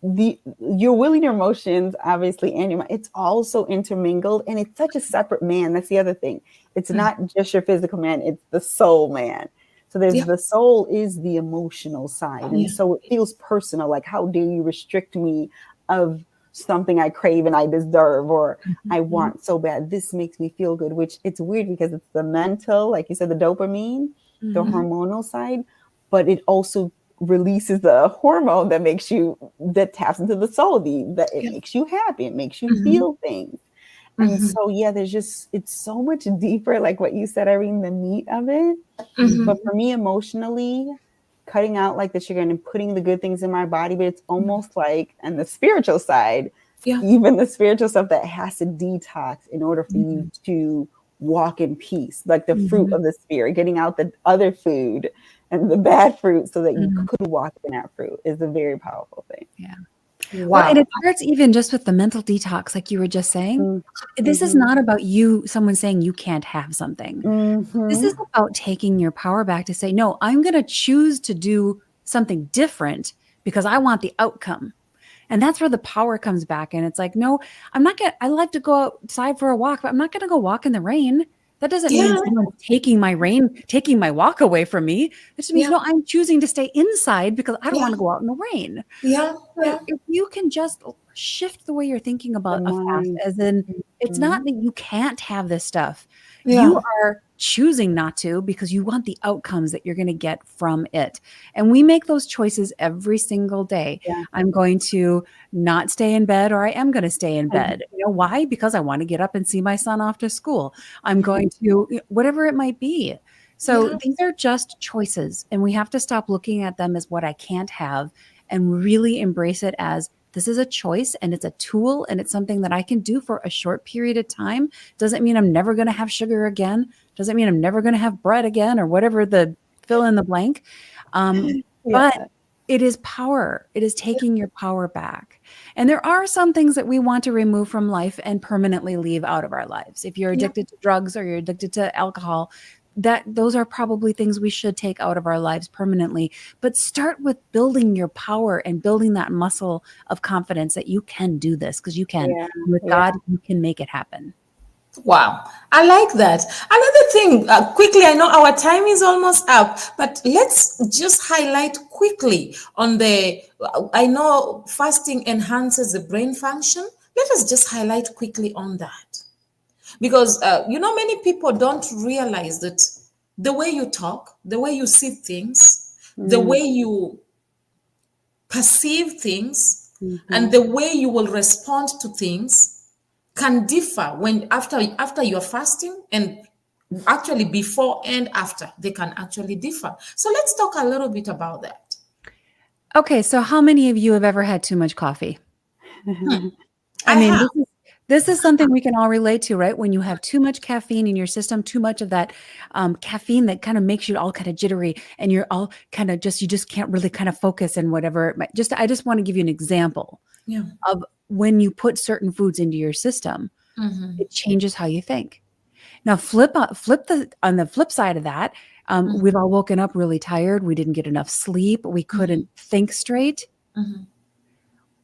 your will and your emotions, obviously, and your mind, it's also intermingled, and it's such a separate man. That's the other thing. It's not just your physical man, it's the soul man. So there's the soul is the emotional side. And so it feels personal. Like, how dare you restrict me of something I crave and I deserve, or I want so bad. This makes me feel good, which it's weird because it's the mental, like you said, the dopamine, the hormonal side, but it also releases the hormone that taps into the soul, that it makes you happy. It makes you feel things. And so, it's so much deeper, like what you said, Irene, the meat of it. But for me, emotionally, cutting out like the sugar and putting the good things in my body, but it's almost like, and the spiritual side, even the spiritual stuff that has to detox in order for you to walk in peace, like the fruit of the spirit, getting out the other food and the bad fruit so that you could walk in that fruit is a very powerful thing. Yeah. Wow. Well, and it starts even just with the mental detox, like you were just saying. This is not about someone saying you can't have something. This is about taking your power back to say, no, I'm going to choose to do something different because I want the outcome. And that's where the power comes back. And it's like, no, I like to go outside for a walk, but I'm not going to go walk in the rain. That doesn't mean someone's taking my walk away from me. It just means, no, I'm choosing to stay inside because I don't want to go out in the rain. So if you can just shift the way you're thinking about a fast, as in, it's not that you can't have this stuff. You are choosing not to because you want the outcomes that you're going to get from it. And we make those choices every single day. I'm going to not stay in bed, or I am going to stay in bed. You know why? Because I want to get up and see my son off to school. I'm going to, whatever it might be. So these are just choices, and we have to stop looking at them as what I can't have and really embrace it as this is a choice, and it's a tool, and it's something that I can do for a short period of time. Doesn't mean I'm never going to have sugar again. Doesn't mean I'm never going to have bread again, or whatever the fill in the blank. But it is power. It is taking your power back. And there are some things that we want to remove from life and permanently leave out of our lives. If you're addicted to drugs or you're addicted to alcohol, those are probably things we should take out of our lives permanently. But start with building your power and building that muscle of confidence that you can do this, because you can. With God, you can make it happen. Wow, I like that. Another thing, quickly, I know our time is almost up, but let's just highlight quickly on I know fasting enhances the brain function. Let us just highlight quickly on that. Because, many people don't realize that the way you talk, the way you see things, the way you perceive things, and the way you will respond to things can differ when after you're fasting, and actually before and after they can actually differ. So let's talk a little bit about that. Okay, so how many of you have ever had too much coffee? This is something we can all relate to, right? When you have too much caffeine in your system, too much of that caffeine that kind of makes you all kind of jittery, and you're all kind of you just can't really kind of focus and whatever. I just want to give you an example of when you put certain foods into your system, it changes how you think. Now, on the flip side of that, we've all woken up really tired. We didn't get enough sleep. We couldn't think straight.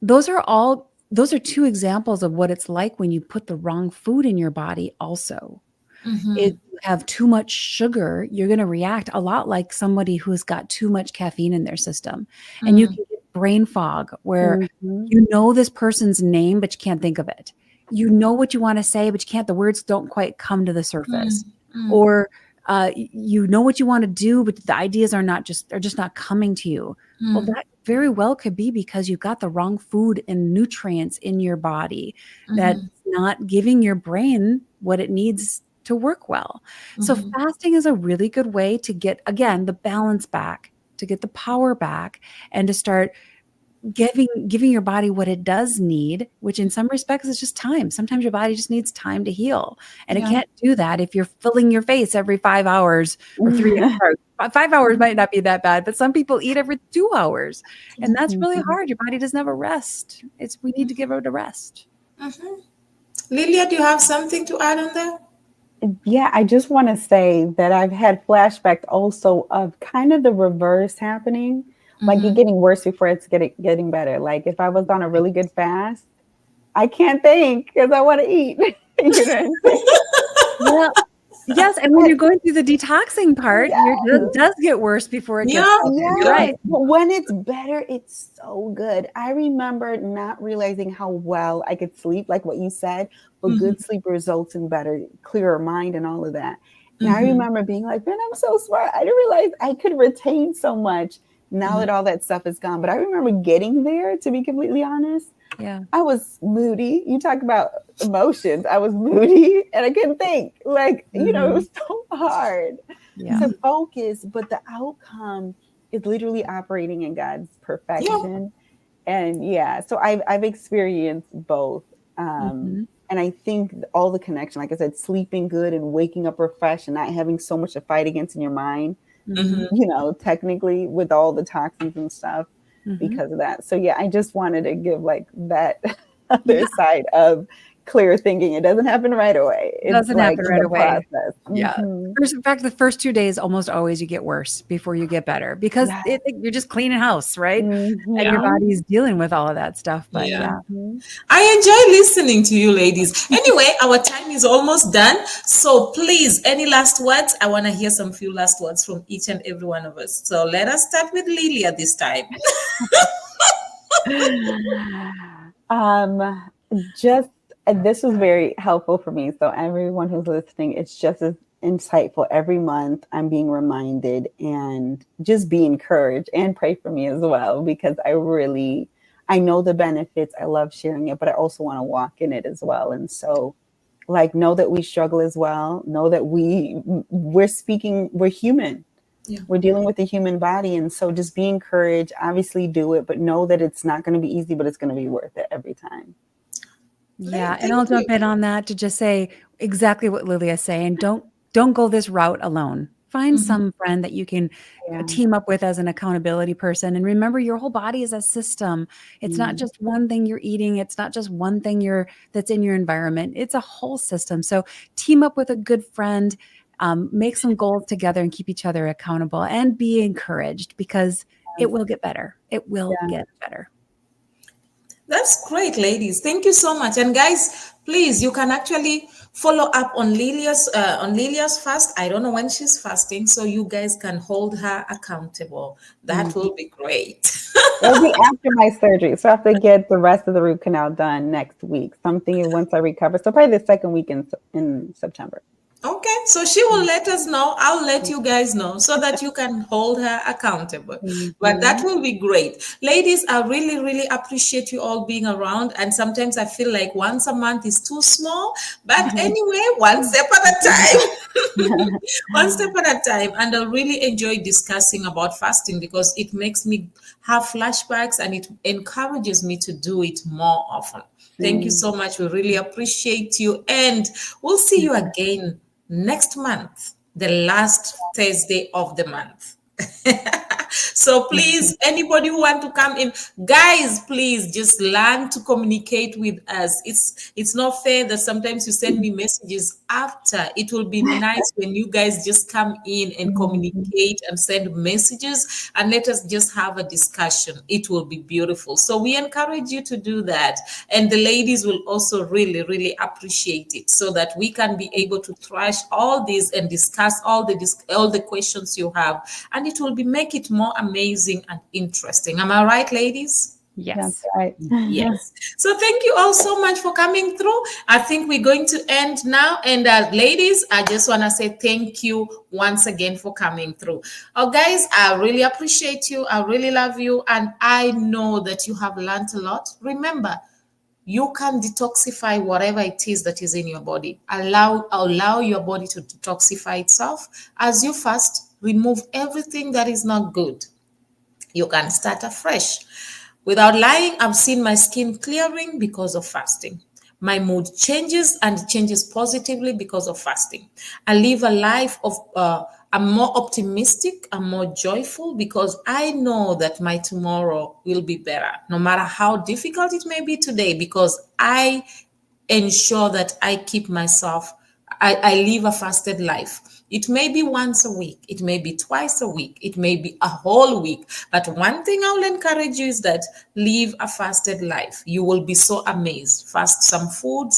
Those are two examples of what it's like when you put the wrong food in your body also. If you have too much sugar, you're going to react a lot like somebody who's got too much caffeine in their system. And you can get brain fog where you know this person's name, but you can't think of it. You know what you want to say, but you can't, the words don't quite come to the surface. Or you know what you want to do, but the ideas they're just not coming to you. Well, that very well could be because you've got the wrong food and nutrients in your body that's not giving your brain what it needs to work well. So fasting is a really good way to get, again, the balance back, to get the power back, and to start giving your body what it does need, which in some respects is just time. Sometimes your body just needs time to heal. And it can't do that if you're filling your face every 5 hours or 3 hours. 5 hours might not be that bad, but some people eat every 2 hours. And that's really hard. Your body doesn't have a rest. We need to give it a rest. Lilia, do you have something to add on that? Yeah, I just want to say that I've had flashbacks also of kind of the reverse happening. Like it getting worse before it's getting better. Like if I was on a really good fast, I can't think because I want to eat. You know what I'm saying? Well, yes, and when you're going through the detoxing part, it does get worse before it gets better. Yeah. Right. But when it's better, it's so good. I remember not realizing how well I could sleep, like what you said, but good sleep results in better, clearer mind and all of that. And I remember being like, man, I'm so smart. I didn't realize I could retain so much now that all that stuff is gone. But I remember getting there, to be completely honest. Yeah. I was moody. You talk about emotions. I was moody and I couldn't think. Like, you know, it was so hard to focus, but the outcome is literally operating in God's perfection. And so I've experienced both. And I think all the connection, like I said, sleeping good and waking up refreshed and not having so much to fight against in your mind, you know, technically with all the toxins and stuff because of that. So yeah, I just wanted to give like that other side of clear thinking. It doesn't happen right away. It doesn't happen right away. Process. Yeah. In fact, the first 2 days almost always you get worse before you get better because you're just cleaning house, right? And your body's dealing with all of that stuff. But I enjoy listening to you ladies. Anyway, our time is almost done. So please, any last words? I want to hear some few last words from each and every one of us. So let us start with Lilia this time. This was very helpful for me. So everyone who's listening, it's just as insightful. Every month I'm being reminded and just be encouraged and pray for me as well, because I know the benefits. I love sharing it, but I also want to walk in it as well. And so like, know that we struggle as well. Know that we're human. Yeah. We're dealing with the human body. And so just be encouraged, obviously do it, but know that it's not going to be easy, but it's going to be worth it every time. Yeah. And I'll jump in on that to just say exactly what Lilia is saying. Don't go this route alone. Find some friend that you can team up with as an accountability person. And remember, your whole body is a system. It's not just one thing you're eating. It's not just one thing that's in your environment. It's a whole system. So team up with a good friend, make some goals together and keep each other accountable and be encouraged because it will get better. It will get better. That's great, ladies. Thank you so much. And guys, please, you can actually follow up on Lilia's fast. I don't know when she's fasting, so you guys can hold her accountable. That will be great. It'll be after my surgery, so I have to get the rest of the root canal done next week. Something once I recover, so probably the second week in September. Okay, so she will let us know. I'll let you guys know so that you can hold her accountable. But that will be great. Ladies, I really, really appreciate you all being around. And sometimes I feel like once a month is too small. But anyway, one step at a time. One step at a time. And I really enjoy discussing about fasting because it makes me have flashbacks and it encourages me to do it more often. Thank you so much. We really appreciate you. And we'll see you again next month, the last Thursday of the month. So please, anybody who want to come in, guys, please just learn to communicate with us. It's not fair that sometimes you send me messages after. It will be nice when you guys just come in and communicate and send messages and let us just have a discussion. It will be beautiful. So we encourage you to do that. And the ladies will also really, really appreciate it so that we can be able to thrash all this and discuss all the questions you have. And it will make it more amazing and interesting. Am I right, ladies? Yes. That's right. Yes. So thank you all so much for coming through. I think we're going to end now. And ladies, I just want to say thank you once again for coming through. Oh, guys, I really appreciate you. I really love you. And I know that you have learned a lot. Remember, you can detoxify whatever it is that is in your body. Allow your body to detoxify itself. As you fast, remove everything that is not good. You can start afresh. Without lying, I've seen my skin clearing because of fasting. My mood changes and changes positively because of fasting. I live a life of, I'm more optimistic, I'm more joyful because I know that my tomorrow will be better, no matter how difficult it may be today, because I ensure that I keep myself, I live a fasted life. It may be once a week, it may be twice a week, it may be a whole week. But one thing I will encourage you is that live a fasted life. You will be so amazed. Fast some food,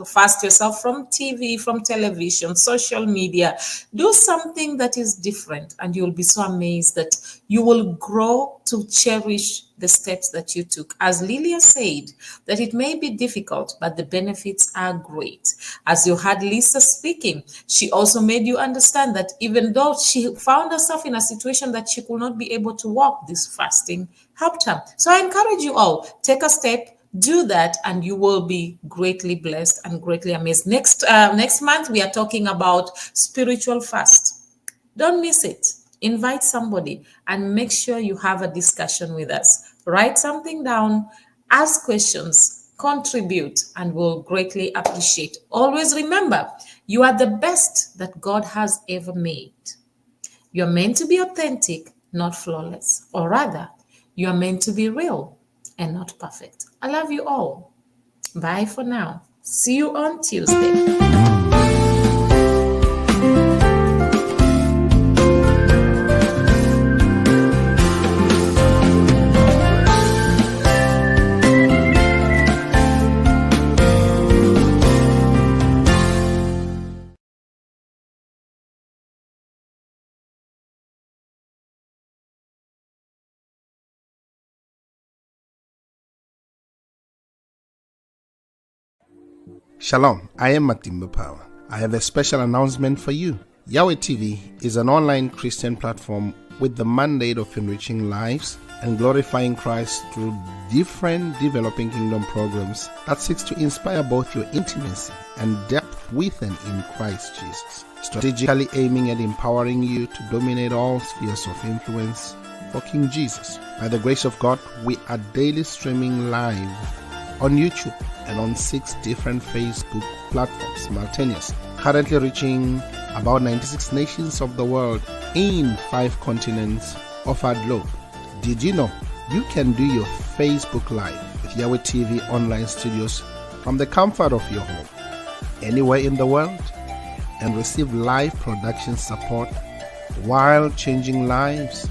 fast yourself from TV, from television, social media. Do something that is different, and you'll be so amazed that you will grow to cherish the steps that you took. As Lillia said, that it may be difficult, but the benefits are great. As you heard Lisa speaking, she also made you understand that even though she found herself in a situation that she could not be able to walk, this fasting helped her. So I encourage you all, take a step, do that, and you will be greatly blessed and greatly amazed. Next month, we are talking about spiritual fast. Don't miss it. Invite somebody and make sure you have a discussion with us. Write something down, ask questions, contribute, and we'll greatly appreciate. Always remember, you are the best that God has ever made. You're meant to be authentic, not flawless. Or rather, you are meant to be real and not perfect. I love you all. Bye for now. See you on Tuesday. Shalom, I am Matimba Power. I have a special announcement for you. Yahweh TV is an online Christian platform with the mandate of enriching lives and glorifying Christ through different developing kingdom programs that seeks to inspire both your intimacy and depth with and in Christ Jesus, strategically aiming at empowering you to dominate all spheres of influence for King Jesus. By the grace of God, we are daily streaming live on YouTube and on 6 different Facebook platforms simultaneously, currently reaching about 96 nations of the world in 5 continents of our globe. Did you know you can do your Facebook Live with Yahweh TV online studios from the comfort of your home, anywhere in the world, and receive live production support while changing lives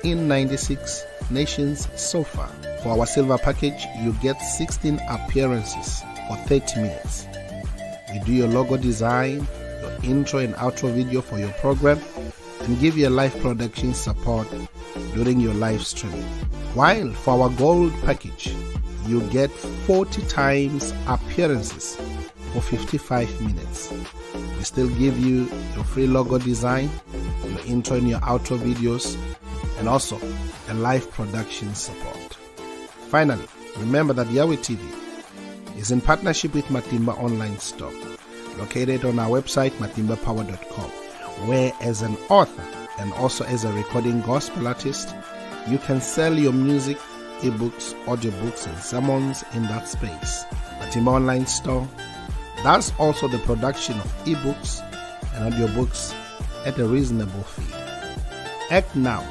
in 96 nations so far? For our silver package, you get 16 appearances for 30 minutes. We do your logo design, your intro and outro video for your program, and give you live production support during your live streaming. While for our gold package, you get 40 times appearances for 55 minutes. We still give you your free logo design, your intro and your outro videos, and also a live production support. Finally, remember that Yahweh TV is in partnership with Matimba Online Store, located on our website, matimbapower.com, where as an author and also as a recording gospel artist, you can sell your music, ebooks, audiobooks, and sermons in that space. Matimba Online Store does also the production of ebooks and audiobooks at a reasonable fee. Act now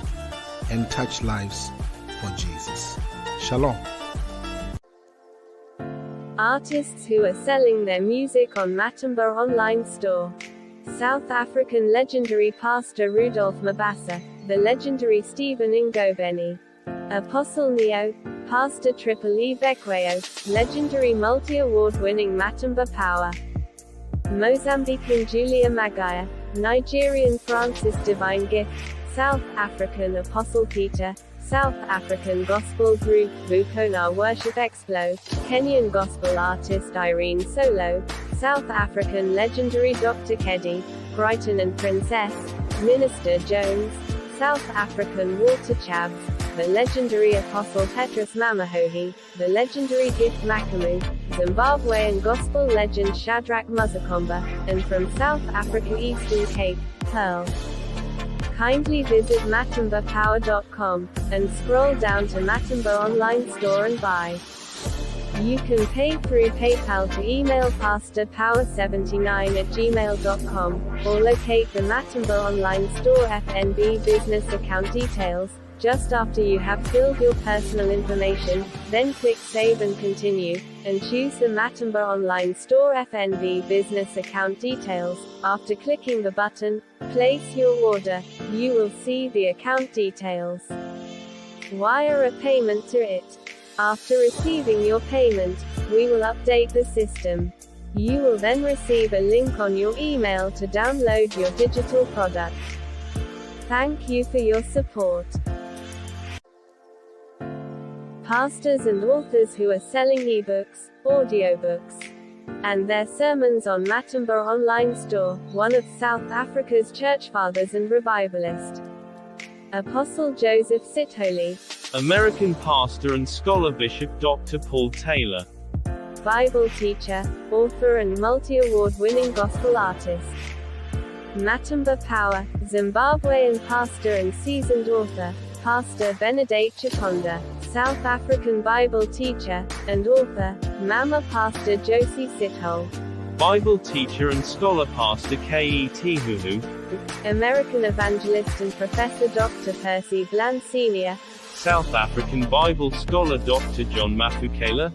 and touch lives for Jesus. Shalom. Artists who are selling their music on Matimba Online Store. South African legendary pastor Rudolph Mabasa, the legendary Stephen Ngobeni, Apostle Neo, Pastor Triple E Bekweyo, legendary multi-award-winning Matimba Power, Mozambican Julia Magaya, Nigerian Francis Divine Gift, South African Apostle Peter, South African Gospel Group Vukona Worship Explo, Kenyan Gospel Artist Irene Solo, South African legendary Dr. Keddy, Brighton and Princess, Minister Jones, South African Walter Chabs, the legendary Apostle Petrus Mamahohi, the legendary Gift Makamu, Zimbabwean Gospel legend Shadrach Muzakomba, and from South Africa Eastern Cape, Pearl. Kindly visit matimbapower.com, and scroll down to Matimba Online Store and buy. You can pay through PayPal to email pastorpower79@gmail.com, or locate the Matimba Online Store FNB business account details, just after you have filled your personal information, then click Save and Continue, and choose the Matimba Online Store FNB business account details. After clicking the button, Place Your Order, you will see the account details. Wire a payment to it. After receiving your payment, we will update the system. You will then receive a link on your email to download your digital product. Thank you for your support. Pastors and authors who are selling ebooks, audiobooks, and their sermons on Matimba Online Store, one of South Africa's church fathers and revivalist, Apostle Joseph Sitholy, American pastor and scholar Bishop Dr. Paul Taylor, Bible teacher, author and multi-award-winning gospel artist, Matimba Power, Zimbabwean pastor and seasoned author, Pastor Benedict Chikonda, South African Bible teacher, and author, Mama Pastor Josie Sithole, Bible teacher and scholar Pastor K.E.T. Huhu, American evangelist and professor Dr. Percy Bland Sr., South African Bible scholar Dr. John Mafukela,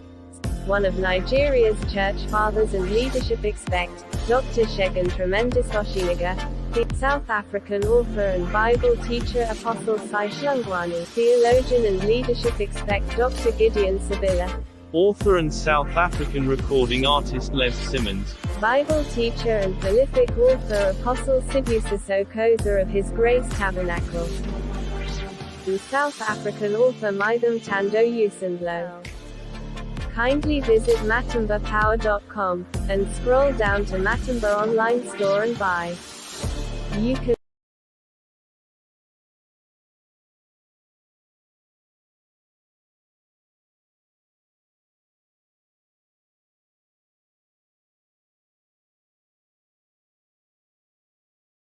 one of Nigeria's church fathers and leadership expect, Dr. Shegun Tremendous Oshiniga, the South African author and Bible teacher Apostle Sai Shlungwani, theologian and leadership expect Dr. Gideon Sabila, author and South African recording artist Les Simmons, Bible teacher and prolific author Apostle Sibusiso Koza of His Grace Tabernacle, and South African author Mitham Tando Usendlo. Kindly visit matimbapower.com, and scroll down to Matimba Online Store and buy. You can